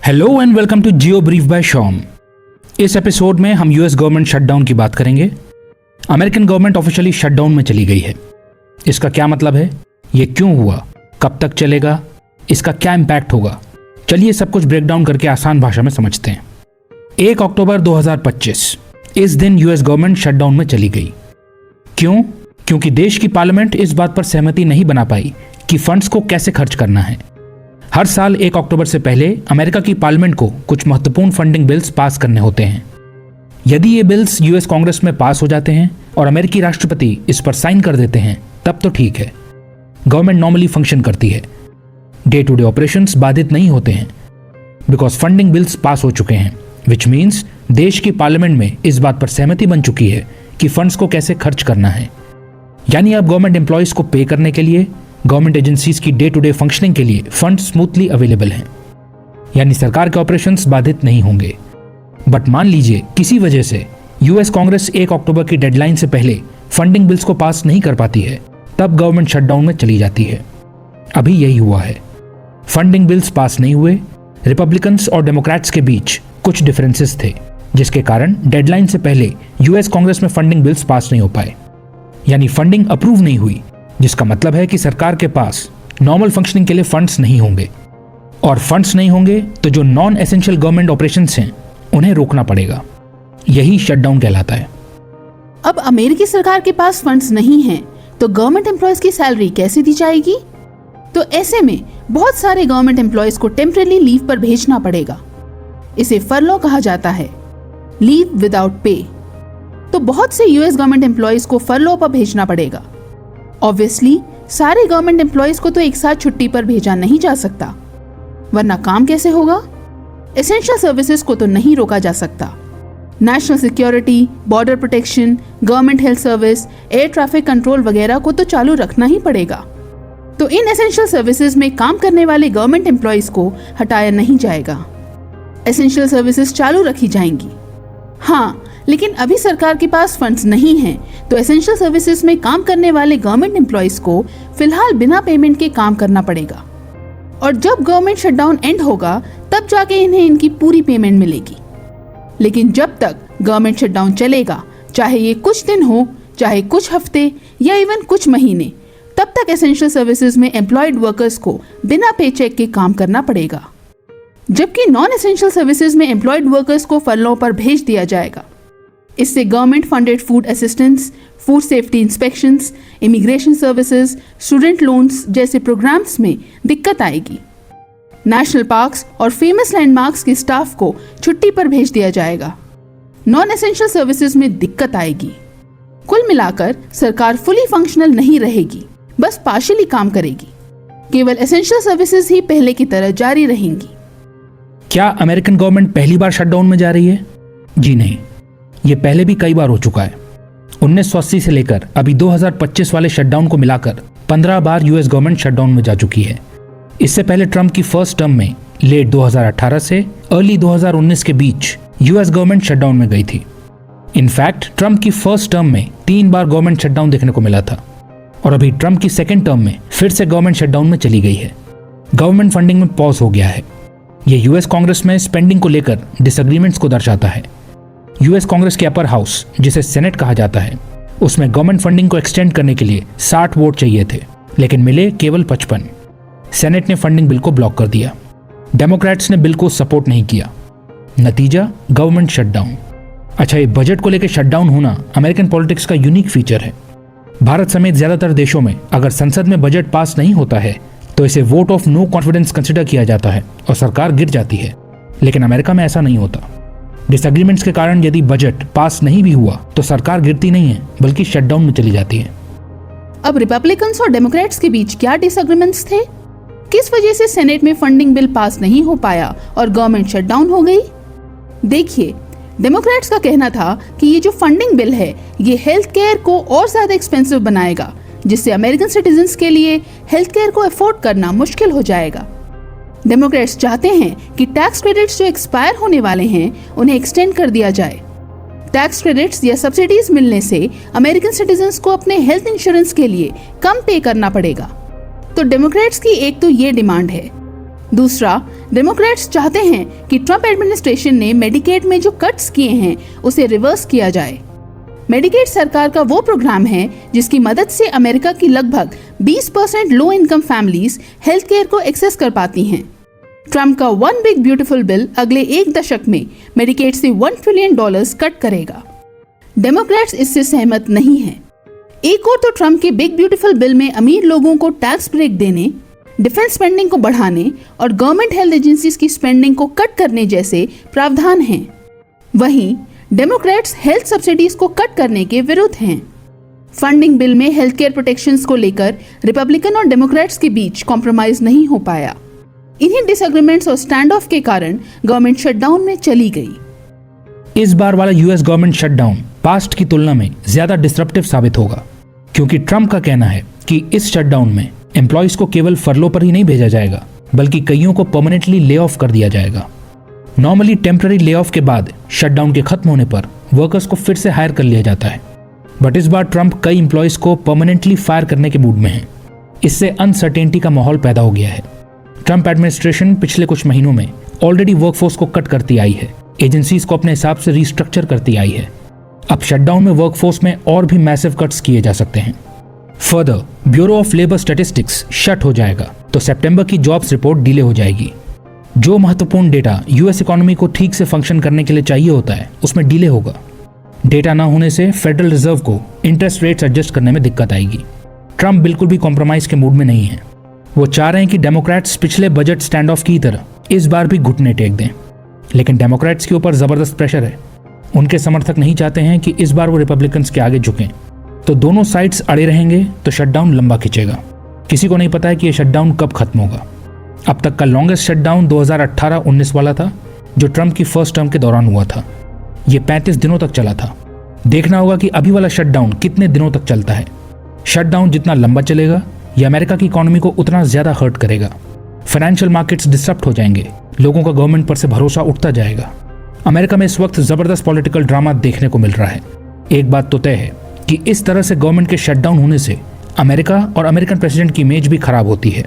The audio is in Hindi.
Hello and welcome to Geo brief by Shom. इस एपिसोड में हम यूएस गवर्नमेंट शटडाउन की बात करेंगे। अमेरिकन गवर्नमेंट ऑफिशियली शटडाउन में चली गई है। इसका क्या मतलब है, ये क्यों हुआ, कब तक चलेगा, इसका क्या इम्पैक्ट होगा, चलिए सब कुछ ब्रेक डाउन करके आसान भाषा में समझते हैं। 1 अक्टूबर 2025 इस दिन यूएस गवर्नमेंट शटडाउन में चली गई। क्यों? क्योंकि देश की पार्लियामेंट इस बात पर सहमति नहीं बना पाई कि फंड्स को कैसे खर्च करना है। हर साल 1 अक्टूबर से पहले अमेरिका की पार्लियामेंट को कुछ महत्वपूर्ण फंडिंग बिल्स पास करने होते हैं। यदि ये बिल्स यूएस कांग्रेस में पास हो जाते हैं और अमेरिकी राष्ट्रपति इस पर साइन कर देते हैं तब तो ठीक है, गवर्नमेंट नॉर्मली फंक्शन करती है, डे टू डे ऑपरेशंस बाधित नहीं होते हैं बिकॉज फंडिंग बिल्स पास हो चुके हैं, विच मीन्स देश की पार्लियामेंट में इस बात पर सहमति बन चुकी है कि फंड्स को कैसे खर्च करना है। यानी अब गवर्नमेंट एम्प्लॉयज को पे करने के लिए, गवर्नमेंट एजेंसीज की डे टू डे फंक्शनिंग के लिए फंड स्मूथली अवेलेबल हैं, यानी सरकार के ऑपरेशंस बाधित नहीं होंगे। बट मान लीजिए किसी वजह से यूएस कांग्रेस 1 अक्टूबर की डेडलाइन से पहले फंडिंग बिल्स को पास नहीं कर पाती है, तब गवर्नमेंट शटडाउन में चली जाती है। अभी यही हुआ है, फंडिंग बिल्स पास नहीं हुए। रिपब्लिकन्स और डेमोक्रेट्स के बीच कुछ डिफरेंसेस थे, जिसके कारण डेडलाइन से पहले यूएस कांग्रेस में फंडिंग बिल्स पास नहीं हो पाए, यानी फंडिंग अप्रूव नहीं हुई, जिसका मतलब है कि सरकार के पास नॉर्मल फंक्शनिंग के लिए फंड्स नहीं होंगे, और फंड्स नहीं होंगे तो जो नॉन एसेंशियल गवर्नमेंट ऑपरेशंस हैं उन्हें रोकना पड़ेगा। यही शटडाउन कहलाता है। अब अमेरिकी सरकार के पास फंड्स नहीं हैं, तो गवर्नमेंट एम्प्लॉयज की सैलरी कैसे दी जाएगी? तो ऐसे में बहुत सारे गवर्नमेंट एम्प्लॉयज को टेम्परेरी लीव पर भेजना पड़ेगा। इसे फरलो कहा जाता है, लीव विदाउट पे। तो बहुत से यूएस गवर्नमेंट एम्प्लॉयज को फरलो पर भेजना पड़ेगा। ऑब्वियसली सारे गवर्नमेंट एम्प्लॉयज को तो एक साथ छुट्टी पर भेजा नहीं जा सकता, वरना काम कैसे होगा? एसेंशियल सर्विसेज को तो नहीं रोका जा सकता। National security, border protection, government health service, air traffic control वगैरह को तो चालू रखना ही पड़ेगा। तो इन एसेंशियल सर्विसेज में काम करने वाले गवर्नमेंट एम्प्लॉयज को हटाया नहीं जाएगा, एसेंशियल सर्विसेज चालू रखी जाएंगी। हाँ, लेकिन अभी सरकार के पास फंड्स नहीं हैं, तो एसेंशियल सर्विसेज में काम करने वाले गवर्नमेंट एम्प्लॉयज को फिलहाल बिना पेमेंट के काम करना पड़ेगा, और जब गवर्नमेंट शटडाउन एंड होगा तब जाके इन्हें इनकी पूरी पेमेंट मिलेगी। लेकिन जब तक गवर्नमेंट शटडाउन चलेगा, चाहे ये कुछ दिन हो, चाहे कुछ हफ्ते या इवन कुछ महीने, तब तक एसेंशियल सर्विसेज में एम्प्लॉयड वर्कर्स को बिना पेचेक के काम करना पड़ेगा, जबकि नॉन एसेंशियल सर्विसेज में एम्प्लॉयड वर्कर्स को फरलों पर भेज दिया जाएगा। इससे government funded food assistance, food safety inspections, immigration services, student loans जैसे प्रोग्राम्स में दिक्कत आएगी। नेशनल पार्क्स और फेमस लैंडमार्क्स के स्टाफ को छुट्टी पर भेज दिया जाएगा। नॉन एसेंशियल सर्विसेज में दिक्कत आएगी। कुल मिलाकर सरकार फुली फंक्शनल नहीं रहेगी, बस पार्शियली काम करेगी। केवल एसेंशियल सर्विसेज ही पहले की तरह जारी रहेंगी। क्या अमेरिकन गवर्नमेंट पहली बार शटडाउन में जा रही है? जी नहीं, ये पहले भी कई बार हो चुका है। 1980 से लेकर अभी 2025 वाले शटडाउन को मिलाकर 15 बार यूएस गवर्नमेंट शटडाउन में जा चुकी है। इससे पहले ट्रंप की फर्स्ट टर्म में लेट 2018 से अर्ली 2019 के बीच यूएस गवर्नमेंट शटडाउन में गई थी। इनफैक्ट ट्रंप की फर्स्ट टर्म में 3 बार गवर्नमेंट शटडाउन देखने को मिला था, और अभी ट्रंप की सेकेंड टर्म में फिर से गवर्नमेंट शटडाउन में चली गई है। गवर्नमेंट फंडिंग में पॉज हो गया है। ये यूएस कांग्रेस में स्पेंडिंग को लेकर डिसएग्रीमेंट्स को दर्शाता है। यूएस कांग्रेस के अपर हाउस, जिसे सेनेट कहा जाता है, उसमें गवर्नमेंट फंडिंग को एक्सटेंड करने के लिए 60 वोट चाहिए थे, लेकिन मिले केवल 55। सेनेट ने फंडिंग बिल को ब्लॉक कर दिया। डेमोक्रेट्स ने बिल को सपोर्ट नहीं किया। नतीजा गवर्नमेंट शटडाउन। अच्छा, ये बजट को लेकर शटडाउन होना अमेरिकन पॉलिटिक्स का यूनिक फीचर है। भारत समेत ज्यादातर देशों में अगर संसद में बजट पास नहीं होता है तो इसे vote of no confidence consider किया जाता है और सरकार गिर जाती है, लेकिन अमेरिका में ऐसा नहीं होता। डिसएग्रीमेंट्स के कारण यदि बजट पास नहीं भी हुआ तो सरकार गिरती नहीं है, बल्कि शटडाउन में चली जाती है। अब रिपब्लिकन्स और डेमोक्रेट्स के बीच क्या डिसएग्रीमेंट्स थे? किस वजह से सेनेट में फंडिंग बिल पास नहीं हो पाया और गवर्नमेंट शटडाउन हो गई? देखिए, डेमोक्रेट्स का कहना था कि ये जो फंडिंग बिल है ये हेल्थ केयर को और ज्यादा एक्सपेंसिव बनाएगा, जिससे अमेरिकन सिटीजन्स के लिए हेल्थ केयर को अफोर्ड करना मुश्किल हो जाएगा। डेमोक्रेट्स चाहते हैं कि टैक्स क्रेडिट्स जो एक्सपायर होने वाले हैं उन्हें एक्सटेंड कर दिया जाए। टैक्स क्रेडिट्स या सब्सिडीज मिलने से अमेरिकन सिटीजन्स को अपने हेल्थ इंश्योरेंस के लिए कम पे करना पड़ेगा। तो डेमोक्रेट्स की एक तो ये डिमांड है। दूसरा, डेमोक्रेट्स चाहते हैं कि ट्रम्प एडमिनिस्ट्रेशन ने मेडिकेड में जो कट्स किए हैं उसे रिवर्स किया जाए। मेडिकेड सरकार का वो प्रोग्राम है जिसकी मदद से अमेरिका की लगभग 20% low income families health care को एक्सेस कर पाती हैं। ट्रम्प का वन बिग ब्यूटीफुल बिल अगले एक दशक में मेडिकेड से $1 ट्रिलियन कट करेगा। डेमोक्रेट्स इससे सहमत नहीं हैं। एक और तो ट्रम्प के बिग ब्यूटीफुल बिल में अमीर लोगों को टैक्स ब्रेक देने, डिफेंस स्पेंडिंग को बढ़ाने और गवर्नमेंट हेल्थ एजेंसीज की स्पेंडिंग को कट करने जैसे प्रावधान हैं। वहीं डेमोक्रेट्स हेल्थ सब्सिडीज को कट करने के विरुद्ध हैं। फंडिंग बिल में हेल्थ केयर प्रोटेक्शंस को लेकर रिपब्लिकन और डेमोक्रेट्स के बीच कॉम्प्रोमाइज नहीं हो पाया। इन्हीं डिसएग्रीमेंट्स और स्टैंड ऑफ के कारण गवर्नमेंट शटडाउन में चली गई। इस बार वाला यूएस गवर्नमेंट शटडाउन पास्ट की तुलना में ज्यादा डिसरप्टिव साबित होगा, क्योंकि ट्रम्प का कहना है कि इस शटडाउन में एम्प्लॉयज को केवल फरलो पर ही नहीं भेजा जाएगा, बल्कि कईयों को परमानेंटली ले ऑफ कर दिया जाएगा। नॉर्मली टेम्पररी ले ऑफ के बाद शटडाउन के खत्म होने पर वर्कर्स को फिर से हायर कर लिया जाता है, बट इस बार ट्रम्प कई एम्प्लॉयज को परमानेंटली फायर करने के मूड में है। इससे अनसर्टेनिटी का माहौल पैदा हो गया है। ट्रम्प एडमिनिस्ट्रेशन पिछले कुछ महीनों में ऑलरेडी वर्कफोर्स को कट करती आई है, एजेंसीज को अपने हिसाब से रिस्ट्रक्चर करती आई है। अब शटडाउन में वर्कफोर्स में और भी मैसिव कट्स किए जा सकते हैं। Further, bureau of labour statistics shut हो जाएगा तो सितंबर की जॉब्स रिपोर्ट डिले हो जाएगी। जो महत्वपूर्ण डेटा यूएस इकोनॉमी को ठीक से फंक्शन करने के लिए चाहिए होता है, उसमें डिले होगा। डेटा ना होने से फेडरल रिजर्व को इंटरेस्ट रेट्स एडजस्ट करने में दिक्कत आएगी। ट्रम्प बिल्कुल भी कॉम्प्रोमाइज के मूड में नहीं है। वो चाह रहे हैं कि डेमोक्रेट्स पिछले बजट स्टैंड ऑफ की तरह इस बार भी घुटने टेक दें, लेकिन डेमोक्रेट्स के ऊपर जबरदस्त प्रेशर है। उनके समर्थक नहीं चाहते हैं कि इस बार वो रिपब्लिकन्स के आगे झुकें, तो दोनों साइड्स अड़े रहेंगे तो शटडाउन लंबा खिंचेगा। किसी को नहीं पता है कि यह शटडाउन कब खत्म होगा। अब तक का लॉन्गेस्ट शटडाउन 2018-19 वाला था, जो ट्रम्प की फर्स्ट टर्म के दौरान हुआ था। ये 35 दिनों तक चला था। देखना होगा कि अभी वाला शटडाउन कितने दिनों तक चलता है। शटडाउन जितना लंबा चलेगा, यह अमेरिका की इकोनॉमी को उतना ज्यादा हर्ट करेगा। फाइनेंशियल मार्केट्स डिस्टर्ब हो जाएंगे, लोगों का गवर्नमेंट पर से भरोसा उठता जाएगा। अमेरिका में इस वक्त जबरदस्त पॉलिटिकल ड्रामा देखने को मिल रहा है। एक बात तो तय है कि इस तरह से गवर्नमेंट के शटडाउन होने से अमेरिका और अमेरिकन प्रेसिडेंट की इमेज भी खराब होती है।